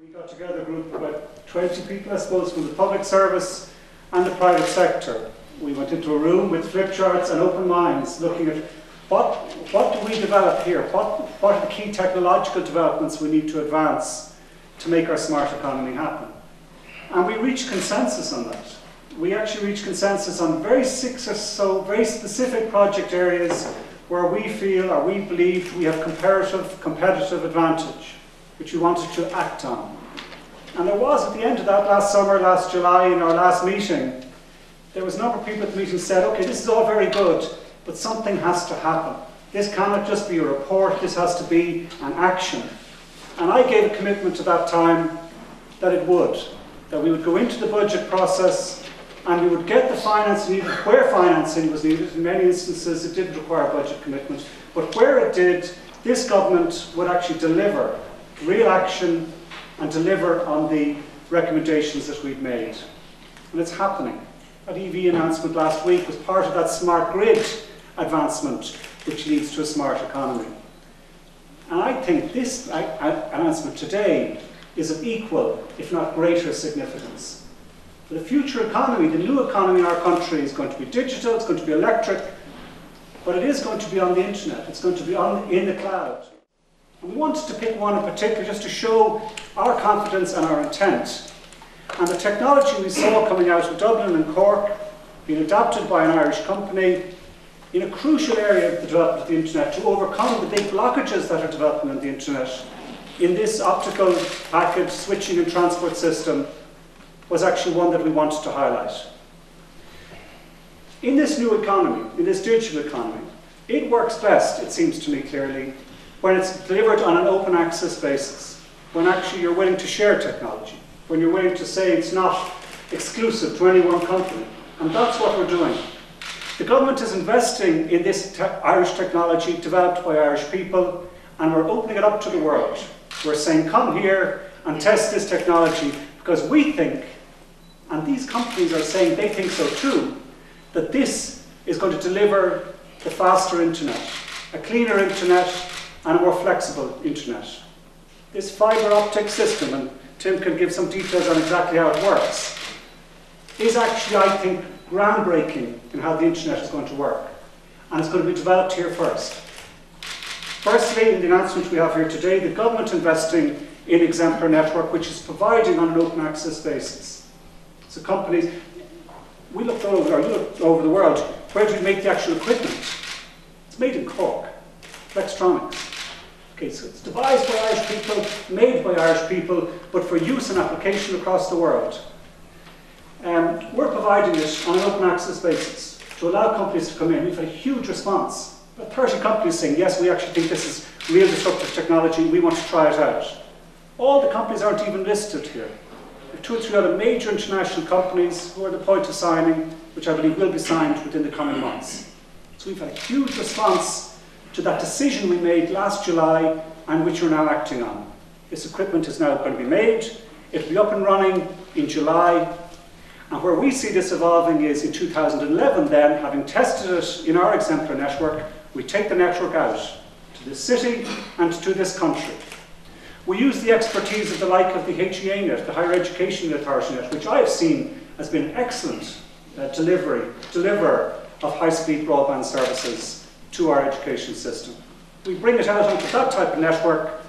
We got together a group of about 20 people, I suppose, from the public service and the private sector. We went into a room with flip charts and open minds, looking at what do we develop here? What are the key technological developments we need to advance to make our smart economy happen? And we reached consensus on that. We actually reached consensus on six or so very specific project areas where we feel or we believe we have competitive advantage, which we wanted to act on. And there was, at the end of that last summer, last July, in our last meeting, there was a number of people at the meeting who said, okay, this is all very good, but something has to happen. This cannot just be a report, this has to be an action. And I gave a commitment at that time that it would, that we would go into the budget process and we would get the finance needed where financing was needed. In many instances it didn't require budget commitment, but where it did, this government would actually deliver real action and deliver on the recommendations that we've made. And it's happening. That EV announcement last week was part of that smart grid advancement, which leads to a smart economy. And I think this announcement today is of equal, if not greater, significance. For the future economy, the new economy in our country is going to be digital, it's going to be electric, but it is going to be on the internet, it's going to be in the cloud. And we wanted to pick one in particular just to show our confidence and our intent. And the technology we saw coming out of Dublin and Cork, being adapted by an Irish company, in a crucial area of the development of the internet to overcome the big blockages that are developing on the internet in this optical packet switching and transport system, was actually one that we wanted to highlight. In this new economy, in this digital economy, it works best, it seems to me clearly, when it's delivered on an open access basis, when actually you're willing to share technology, when you're willing to say it's not exclusive to any one company. And that's what we're doing. The government is investing in this Irish technology developed by Irish people, and we're opening it up to the world. We're saying, come here and test this technology, because we think, and these companies are saying they think so too, that this is going to deliver the faster internet, a cleaner internet, and a more flexible internet. This fibre optic system, and Tim can give some details on exactly how it works, is actually, I think, groundbreaking in how the internet is going to work. And it's going to be developed here first. Firstly, in the announcement we have here today, the government investing in Exemplar Network, which is providing on an open access basis. So companies, we looked over, or you looked over the world, where do we make the actual equipment? It's made in Cork, electronics. Okay, so it's devised by Irish people, made by Irish people, but for use and application across the world. We're providing it on an open access basis to allow companies to come in. We've had a huge response. About 30 companies saying, yes, we actually think this is real disruptive technology, we want to try it out. All the companies aren't even listed here. There are 2 or 3 other major international companies who are at the point of signing, which I believe will be signed within the coming months. So we've had a huge response to that decision we made last July and which we're now acting on. This equipment is now going to be made. It'll be up and running in July. And where we see this evolving is in 2011 then, having tested it in our Exemplar network, we take the network out to this city and to this country. We use the expertise of the like of the HEA-net, the Higher Education Authority net, which I have seen has been an excellent deliverer of high-speed broadband services to our education system. We bring it out onto that type of network.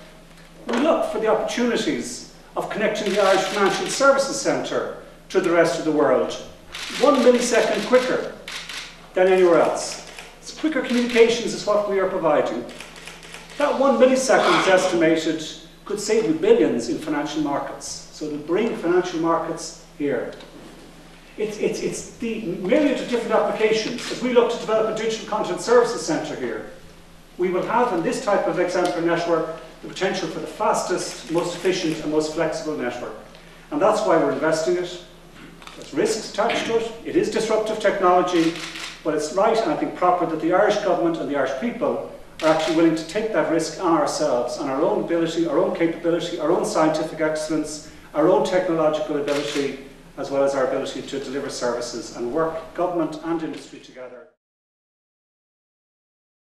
We look for the opportunities of connecting the Irish Financial Services Centre to the rest of the world, 1 millisecond quicker than anywhere else. So quicker communications is what we are providing. That 1 millisecond is estimated could save you billions in financial markets. So to bring financial markets here. It's the myriad of different applications. As we look to develop a digital content services centre here, we will have in this type of Exemplar network the potential for the fastest, most efficient and most flexible network. And that's why we're investing in it. There's risks attached to it. It is disruptive technology, but it's right and I think proper that the Irish government and the Irish people are actually willing to take that risk on ourselves, on our own ability, our own capability, our own scientific excellence, our own technological ability, as well as our ability to deliver services and work government and industry together.